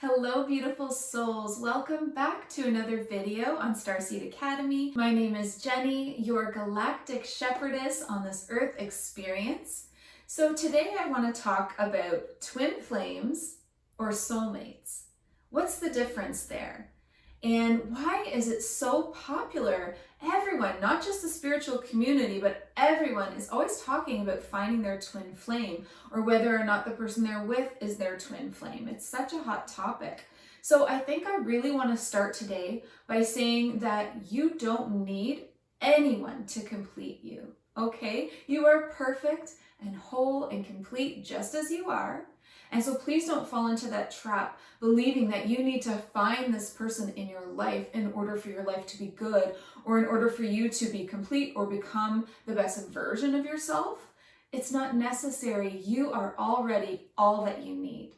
Hello, beautiful souls. Welcome back to another video on Starseed Academy. My name is Jenny, your Galactic Shepherdess on this Earth experience. So today I want to talk about twin flames or soulmates. What's the difference there? And why is it so popular? Everyone, not just the spiritual community, but everyone is always talking about finding their twin flame, or whether or not the person they're with is their twin flame. It's such a hot topic. So I think I really want to start today by saying that you don't need anyone to complete you, okay? You are perfect and whole and complete just as you are. And so please don't fall into that trap, believing that you need to find this person in your life in order for your life to be good, or in order for you to be complete or become the best version of yourself. It's not necessary. You are already all that you need.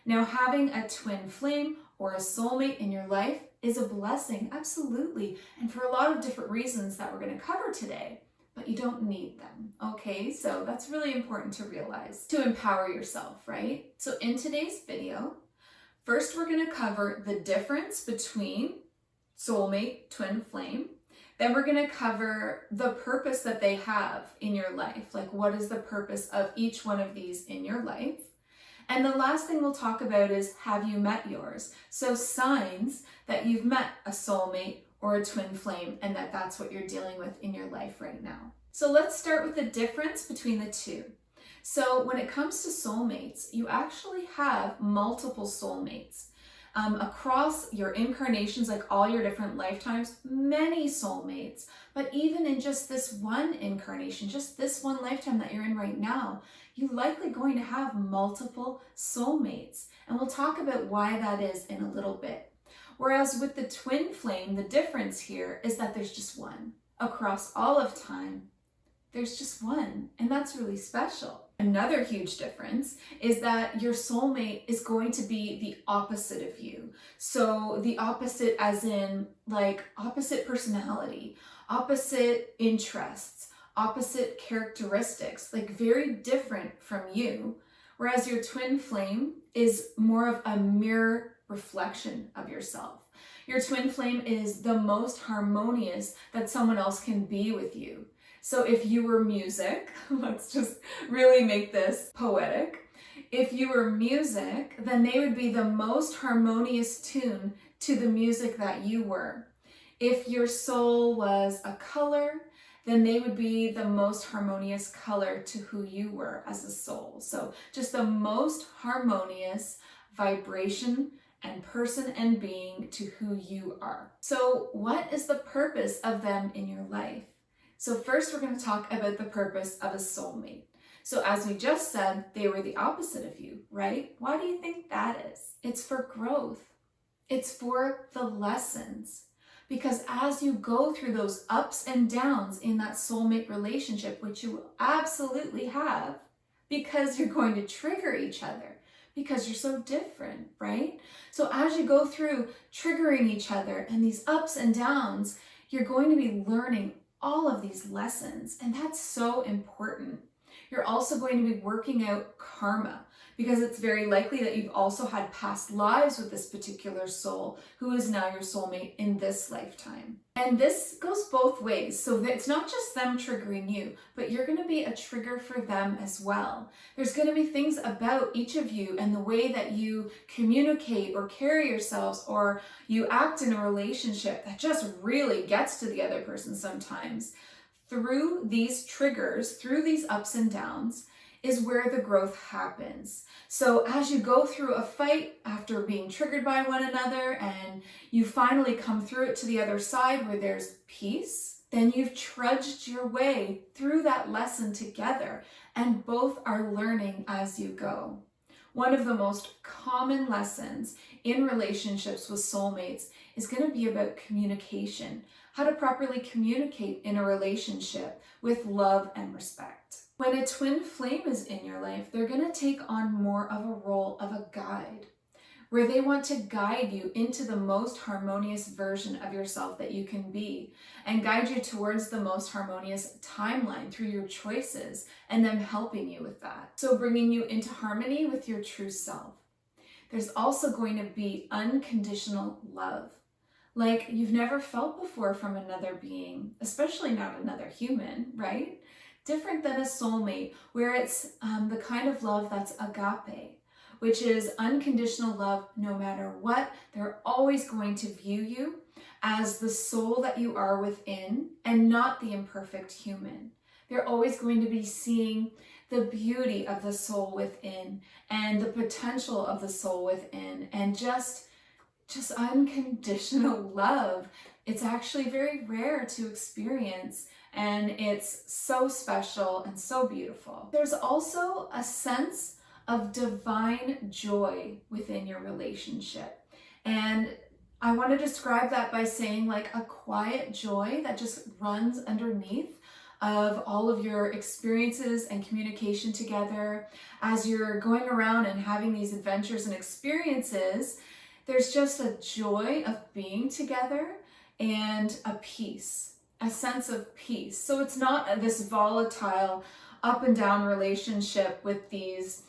Now, having a twin flame or a soulmate in your life is a blessing, absolutely, and for a lot of different reasons that we're going to cover today. But you don't need them, okay? So that's really important to realize, to empower yourself, right? So in today's video, first we're gonna cover the difference between soulmate, twin flame. Then we're gonna cover the purpose that they have in your life. Like, what is the purpose of each one of these in your life? And the last thing we'll talk about is, have you met yours? So signs that you've met a soulmate or a twin flame, and that's what you're dealing with in your life right now. So let's start with the difference between the two. So when it comes to soulmates, you actually have multiple soulmates. Across your incarnations, like all your different lifetimes, many soulmates. But even in just this one incarnation, just this one lifetime that you're in right now, you're likely going to have multiple soulmates. And we'll talk about why that is in a little bit. Whereas with the twin flame, the difference here is that there's just one. Across all of time, there's just one, and that's really special. Another huge difference is that your soulmate is going to be the opposite of you. So the opposite as in like opposite personality, opposite interests, opposite characteristics, like very different from you. Whereas your twin flame is more of a mirror reflection of yourself. Your twin flame is the most harmonious that someone else can be with you. So if you were music, let's just really make this poetic. If you were music, then they would be the most harmonious tune to the music that you were. If your soul was a color, then they would be the most harmonious color to who you were as a soul. So just the most harmonious vibration and person and being to who you are. So what is the purpose of them in your life? So first we're going to talk about the purpose of a soulmate. So as we just said, they were the opposite of you, right? Why do you think that is? It's for growth. It's for the lessons. Because as you go through those ups and downs in that soulmate relationship, which you will absolutely have, because you're going to trigger each other, because you're so different, right? So as you go through triggering each other and these ups and downs, you're going to be learning all of these lessons, and that's so important. You're also going to be working out karma, because it's very likely that you've also had past lives with this particular soul who is now your soulmate in this lifetime. And this goes both ways. So it's not just them triggering you, but you're going to be a trigger for them as well. There's going to be things about each of you and the way that you communicate or carry yourselves or you act in a relationship that just really gets to the other person sometimes. Through these triggers, through these ups and downs, is where the growth happens. So as you go through a fight after being triggered by one another and you finally come through it to the other side where there's peace, then you've trudged your way through that lesson together and both are learning as you go. One of the most common lessons in relationships with soulmates is going to be about communication, how to properly communicate in a relationship with love and respect. When a twin flame is in your life, they're going to take on more of a role of a guide, where they want to guide you into the most harmonious version of yourself that you can be, and guide you towards the most harmonious timeline through your choices, and them helping you with that. So bringing you into harmony with your true self. There's also going to be unconditional love, like you've never felt before from another being, especially not another human, right? Different than a soulmate, where it's the kind of love that's agape, which is unconditional love no matter what. They're always going to view you as the soul that you are within and not the imperfect human. They're always going to be seeing the beauty of the soul within and the potential of the soul within, and just unconditional love. It's actually very rare to experience, and it's so special and so beautiful. There's also a sense of divine joy within your relationship. And I want to describe that by saying like a quiet joy that just runs underneath of all of your experiences and communication together. As you're going around and having these adventures and experiences, there's just a joy of being together and a peace, a sense of peace. So it's not this volatile up and down relationship with these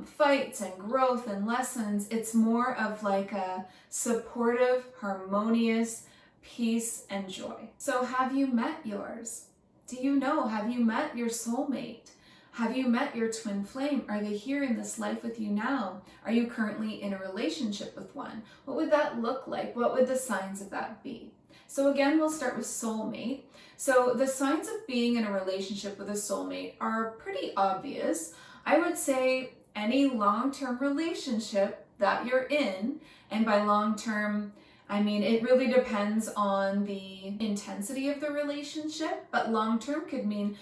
fights and growth and lessons. It's more of like a supportive, harmonious peace and joy. So have you met yours? Do you know? Have you met your soulmate? Have you met your twin flame? Are they here in this life with you now? Are you currently in a relationship with one? What would that look like? What would the signs of that be? So again, we'll start with soulmate. So the signs of being in a relationship with a soulmate are pretty obvious. I would say any long-term relationship that you're in, and by long-term, I mean, it really depends on the intensity of the relationship, but long-term could mean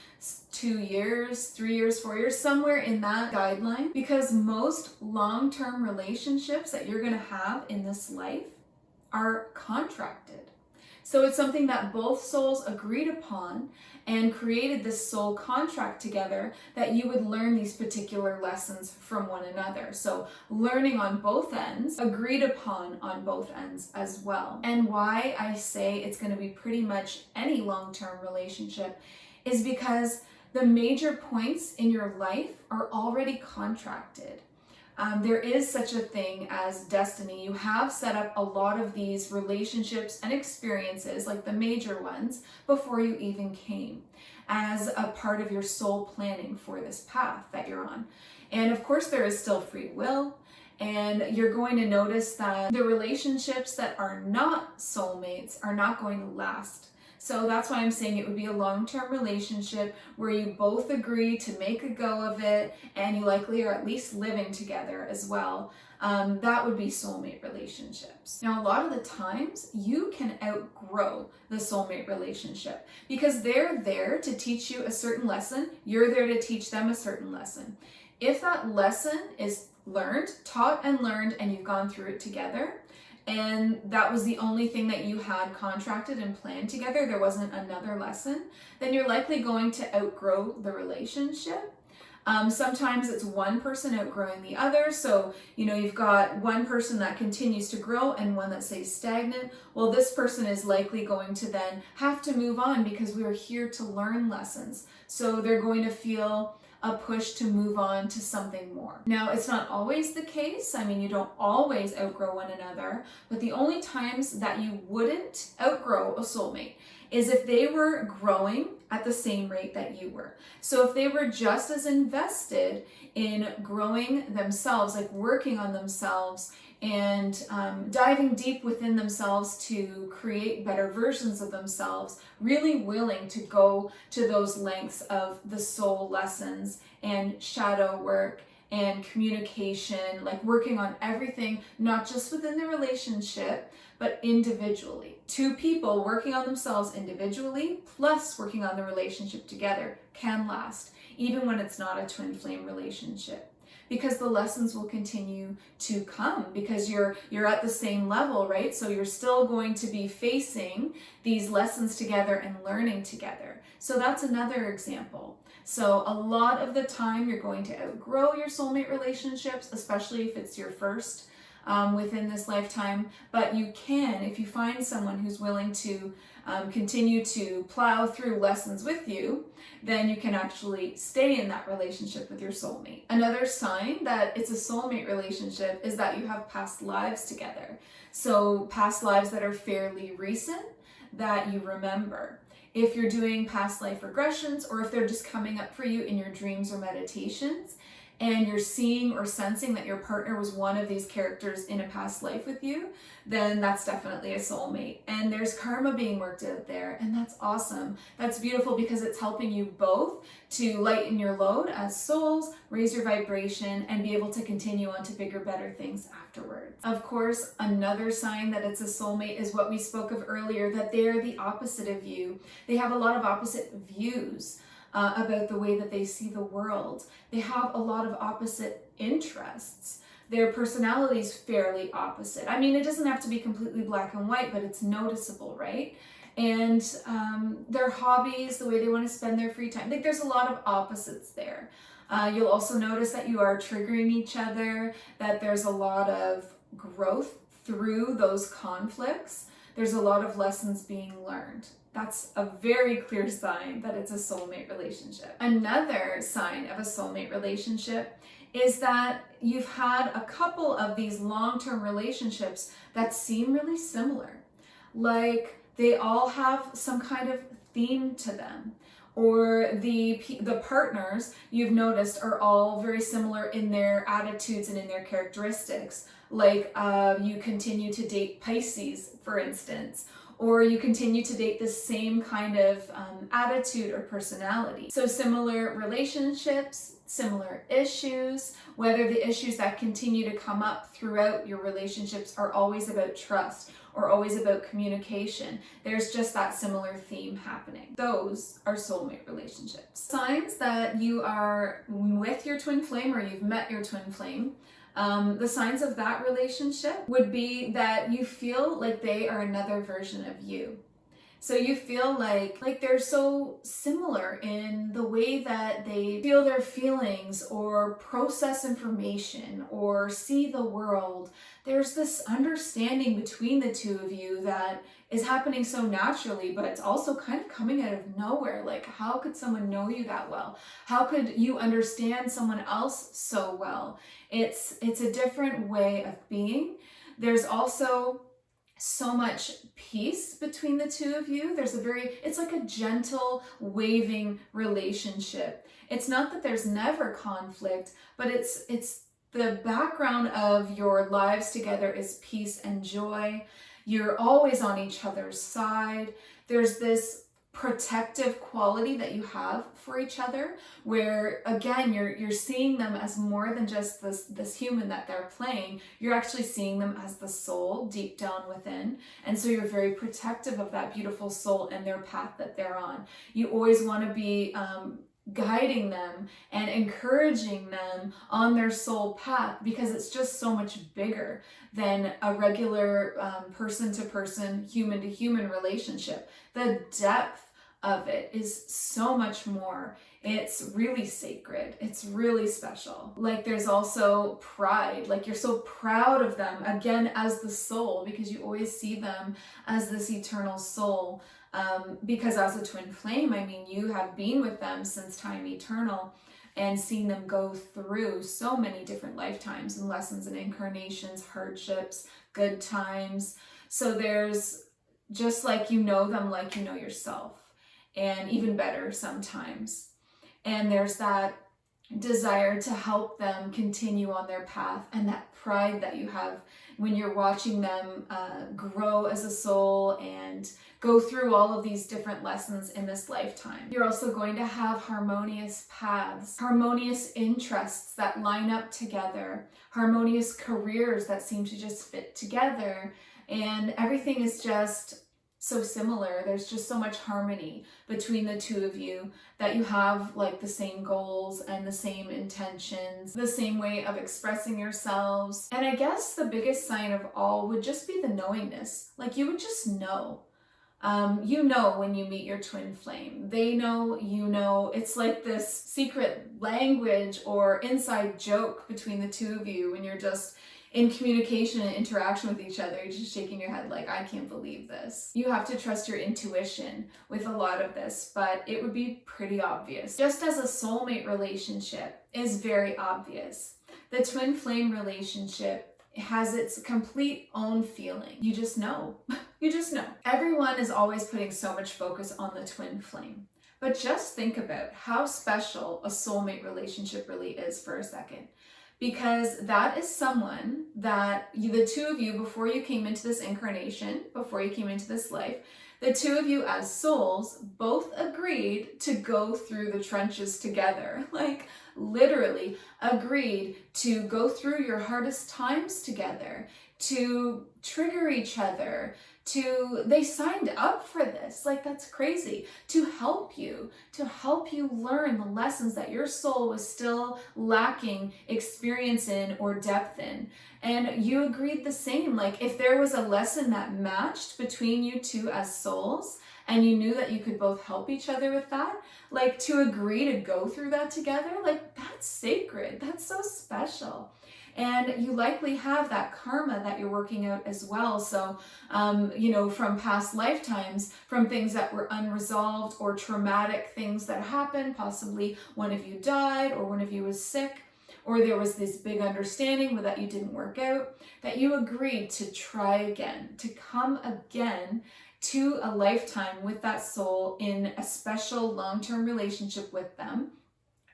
2 years, 3 years, 4 years, somewhere in that guideline, because most long-term relationships that you're going to have in this life are contracted. So it's something that both souls agreed upon and created this soul contract together, that you would learn these particular lessons from one another. So learning on both ends, agreed upon on both ends as well. And why I say it's going to be pretty much any long-term relationship is because the major points in your life are already contracted. There is such a thing as destiny. You have set up a lot of these relationships and experiences, like the major ones, before you even came, as a part of your soul planning for this path that you're on. And of course, there is still free will, and you're going to notice that the relationships that are not soulmates are not going to last. So that's why I'm saying it would be a long-term relationship where you both agree to make a go of it, and you likely are at least living together as well. That would be soulmate relationships. Now, a lot of the times you can outgrow the soulmate relationship because they're there to teach you a certain lesson. You're there to teach them a certain lesson. If that lesson is taught and learned, and you've gone through it together, and that was the only thing that you had contracted and planned together, there wasn't another lesson, then you're likely going to outgrow the relationship. Sometimes it's one person outgrowing the other. So, you've got one person that continues to grow and one that stays stagnant. Well, this person is likely going to then have to move on because we are here to learn lessons. So they're going to feel a push to move on to something more. Now, it's not always the case. I mean, you don't always outgrow one another, but the only times that you wouldn't outgrow a soulmate is if they were growing at the same rate that you were. So if they were just as invested in growing themselves, like working on themselves and diving deep within themselves to create better versions of themselves, really willing to go to those lengths of the soul lessons and shadow work and communication, like working on everything, not just within the relationship, but individually. Two people working on themselves individually plus working on the relationship together can last, even when it's not a twin flame relationship, because the lessons will continue to come because you're at the same level, right? So you're still going to be facing these lessons together and learning together. So that's another example. So a lot of the time you're going to outgrow your soulmate relationships, especially if it's your first within this lifetime, but you can, if you find someone who's willing to continue to plow through lessons with you, then you can actually stay in that relationship with your soulmate. Another sign that it's a soulmate relationship is that you have past lives together. So past lives that are fairly recent that you remember. If you're doing past life regressions, or if they're just coming up for you in your dreams or meditations, and you're seeing or sensing that your partner was one of these characters in a past life with you, then that's definitely a soulmate. And there's karma being worked out there, and that's awesome. That's beautiful because it's helping you both to lighten your load as souls, raise your vibration, and be able to continue on to bigger, better things afterwards. Of course, another sign that it's a soulmate is what we spoke of earlier, that they're the opposite of you. They have a lot of opposite views about the way that they see the world. They have a lot of opposite interests. Their personality is fairly opposite. I mean, it doesn't have to be completely black and white, but it's noticeable, right? And their hobbies, the way they want to spend their free time, like there's a lot of opposites there. You'll also notice that you are triggering each other, that there's a lot of growth through those conflicts. There's a lot of lessons being learned. That's a very clear sign that it's a soulmate relationship. Another sign of a soulmate relationship is that you've had a couple of these long-term relationships that seem really similar. Like they all have some kind of theme to them, or the partners you've noticed are all very similar in their attitudes and in their characteristics. Like you continue to date Pisces, for instance, or you continue to date the same kind of attitude or personality. So similar relationships, similar issues, whether the issues that continue to come up throughout your relationships are always about trust or always about communication. There's just that similar theme happening. Those are soulmate relationships. Signs that you are with your twin flame or you've met your twin flame. The signs of that relationship would be that you feel like they are another version of you. So you feel like they're so similar in the way that they feel their feelings or process information or see the world. There's this understanding between the two of you that is happening so naturally, but it's also kind of coming out of nowhere. Like, how could someone know you that well? How could you understand someone else so well? It's a different way of being. There's also so much peace between the two of you. It's like a gentle, waving relationship. It's not that there's never conflict, but it's the background of your lives together is peace and joy. You're always on each other's side. There's this protective quality that you have for each other, where again you're seeing them as more than just this human that they're playing. You're actually seeing them as the soul deep down within, and so you're very protective of that beautiful soul and their path that they're on. You always want to be guiding them and encouraging them on their soul path, because it's just so much bigger than a regular person-to-person, human-to-human relationship. The depth of it is so much more. It's really sacred. It's really special. Like there's also pride. Like you're so proud of them, again, as the soul, because you always see them as this eternal soul. Because as a twin flame, I mean, you have been with them since time eternal and seen them go through so many different lifetimes and lessons and incarnations, hardships, good times. So there's just like you know them like you know yourself, and even better sometimes. And there's that desire to help them continue on their path, and that pride that you have when you're watching them grow as a soul and go through all of these different lessons in this lifetime. You're also going to have harmonious paths, harmonious interests that line up together, harmonious careers that seem to just fit together, and everything is just so similar. There's just so much harmony between the two of you that you have like the same goals and the same intentions, the same way of expressing yourselves. And I guess the biggest sign of all would just be the knowingness. Like you would just know. You know when you meet your twin flame. They know, you know. It's like this secret language or inside joke between the two of you when you're just in communication and interaction with each other, you're just shaking your head like, I can't believe this. You have to trust your intuition with a lot of this, but it would be pretty obvious. Just as a soulmate relationship is very obvious, the twin flame relationship has its complete own feeling. You just know. You just know. Everyone is always putting so much focus on the twin flame. But just think about how special a soulmate relationship really is for a second. Because that is someone that the two of you, before you came into this incarnation, before you came into this life, the two of you as souls both agreed to go through the trenches together. Like literally agreed to go through your hardest times together, to trigger each other, they signed up for this. Like, that's crazy. To help you learn the lessons that your soul was still lacking experience in or depth in. And you agreed the same. Like, if there was a lesson that matched between you two as souls, and you knew that you could both help each other with that, like to agree to go through that together, like that's sacred. That's so special. And you likely have that karma that you're working out as well. So, from past lifetimes, from things that were unresolved or traumatic things that happened, possibly one of you died or one of you was sick, or there was this big understanding but that you didn't work out, that you agreed to try again, to come again to a lifetime with that soul in a special long-term relationship with them.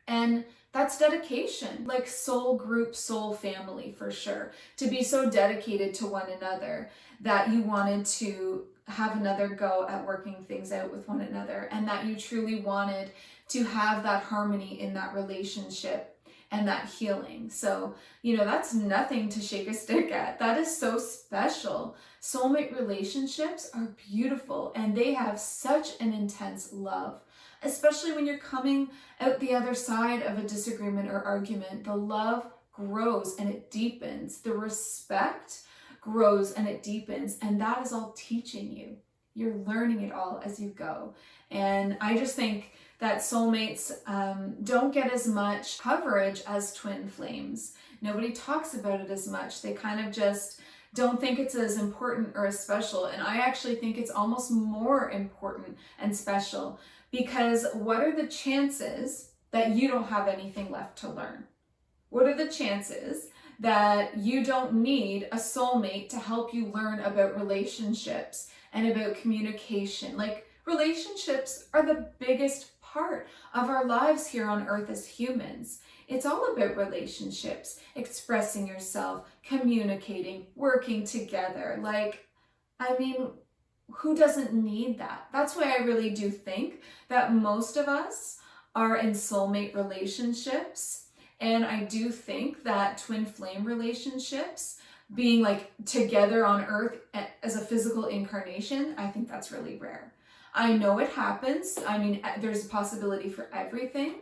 And that's dedication, like soul group, soul family for sure. To be so dedicated to one another that you wanted to have another go at working things out with one another, and that you truly wanted to have that harmony in that relationship and that healing. So, that's nothing to shake a stick at. That is so special. Soulmate relationships are beautiful and they have such an intense love. Especially when you're coming out the other side of a disagreement or argument, the love grows and it deepens. The respect grows and it deepens. And that is all teaching you. You're learning it all as you go. And I just think that soulmates don't get as much coverage as twin flames. Nobody talks about it as much. They kind of just don't think it's as important or as special. And I actually think it's almost more important and special. Because what are the chances that you don't have anything left to learn? What are the chances that you don't need a soulmate to help you learn about relationships and about communication? Like, relationships are the biggest part of our lives here on earth as humans. It's all about relationships, expressing yourself, communicating, working together. Who doesn't need that? That's why I really do think that most of us are in soulmate relationships. And I do think that twin flame relationships, being like together on earth as a physical incarnation, I think that's really rare. I know it happens. There's a possibility for everything.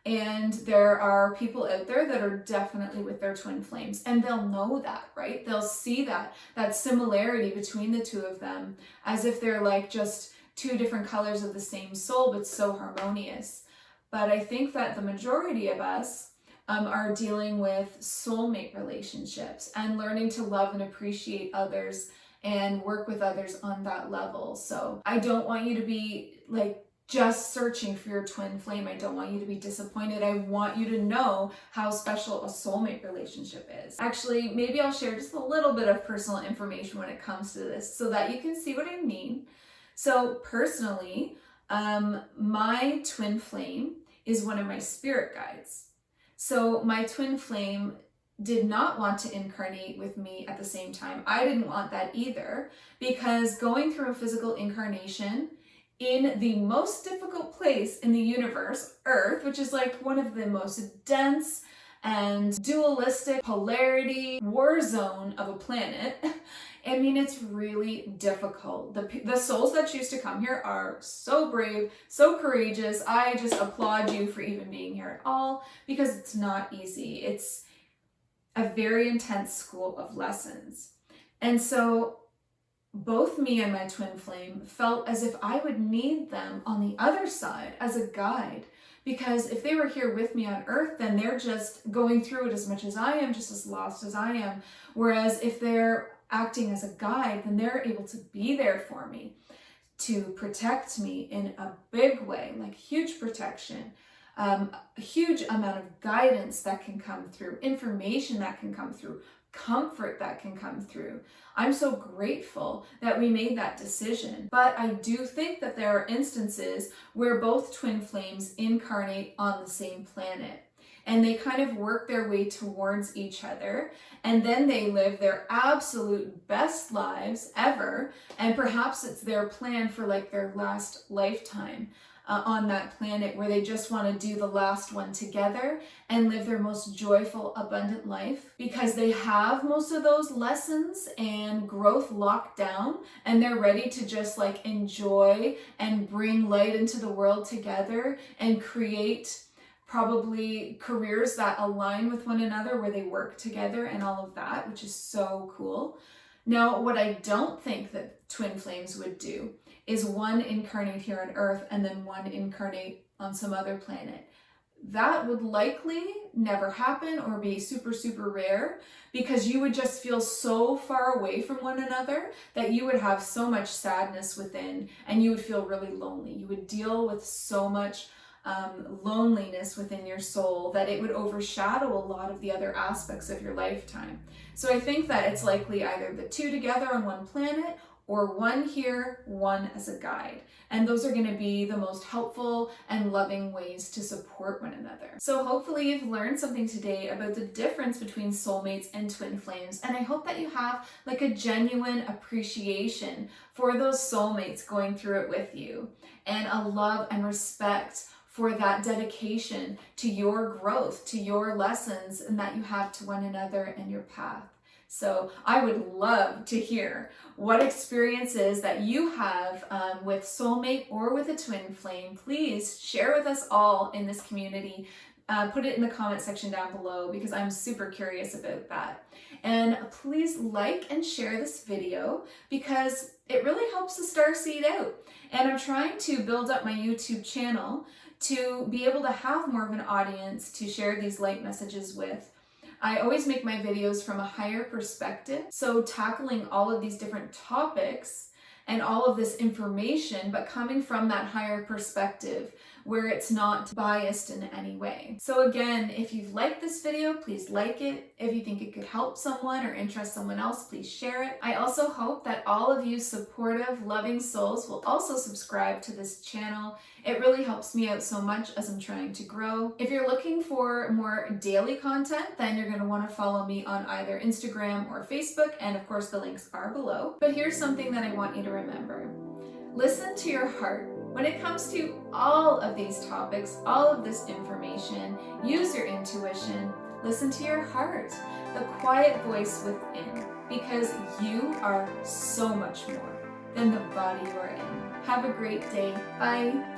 And there are people out there that are definitely with their twin flames, and they'll know that, right? They'll see that similarity between the two of them as if they're like just two different colors of the same soul, but so harmonious. But I think that the majority of us are dealing with soulmate relationships and learning to love and appreciate others and work with others on that level. So I don't want you to be like just searching for your twin flame. I don't want you to be disappointed. I want you to know how special a soulmate relationship is. Actually, maybe I'll share just a little bit of personal information when it comes to this so that you can see what I mean. So personally, my twin flame is one of my spirit guides. So my twin flame did not want to incarnate with me at the same time. I didn't want that either, because going through a physical incarnation in the most difficult place in the universe, Earth, which is like one of the most dense and dualistic polarity war zone of a planet. It's really difficult. The souls that choose to come here are so brave, so courageous. I just applaud you for even being here at all, because it's not easy. It's a very intense school of lessons. And so both me and my twin flame felt as if I would need them on the other side as a guide Because if they were here with me on Earth, then they're just going through it as much as I am, just as lost as I am. Whereas if they're acting as a guide, then they're able to be there for me, to protect me in a big way, like huge protection, a huge amount of guidance that can come through, information that can come through, comfort that can come through. I'm so grateful that we made that decision. But I do think that there are instances where both twin flames incarnate on the same planet, and they kind of work their way towards each other, and then they live their absolute best lives ever, and perhaps it's their plan for like their last lifetime on that planet, where they just want to do the last one together and live their most joyful, abundant life, because they have most of those lessons and growth locked down, and they're ready to just like enjoy and bring light into the world together and create probably careers that align with one another, where they work together and all of that, which is so cool. Now, what I don't think that twin flames would do is one incarnate here on Earth and then one incarnate on some other planet. That would likely never happen or be super, super rare, because you would just feel so far away from one another that you would have so much sadness within, and you would feel really lonely. You would deal with so much loneliness within your soul that it would overshadow a lot of the other aspects of your lifetime. So I think that it's likely either the two together on one planet, or one here, one as a guide. And those are going to be the most helpful and loving ways to support one another. So hopefully you've learned something today about the difference between soulmates and twin flames. And I hope that you have like a genuine appreciation for those soulmates going through it with you, and a love and respect for that dedication to your growth, to your lessons, and that you have to one another and your path. So I would love to hear what experiences that you have with soulmate or with a twin flame. Please share with us all in this community. Put it in the comment section down below, because I'm super curious about that. And please like and share this video, because it really helps the Starseed out. And I'm trying to build up my YouTube channel to be able to have more of an audience to share these light messages with. I always make my videos from a higher perspective, so tackling all of these different topics and all of this information, but coming from that higher perspective where it's not biased in any way. So again, if you've liked this video, please like it. If you think it could help someone or interest someone else, please share it. I also hope that all of you supportive, loving souls will also subscribe to this channel. It really helps me out so much as I'm trying to grow. If you're looking for more daily content, then you're going to want to follow me on either Instagram or Facebook, and of course the links are below. But here's something that I want you to remember. Listen to your heart. When it comes to all of these topics, all of this information, use your intuition, listen to your heart, the quiet voice within, because you are so much more than the body you are in. Have a great day. Bye.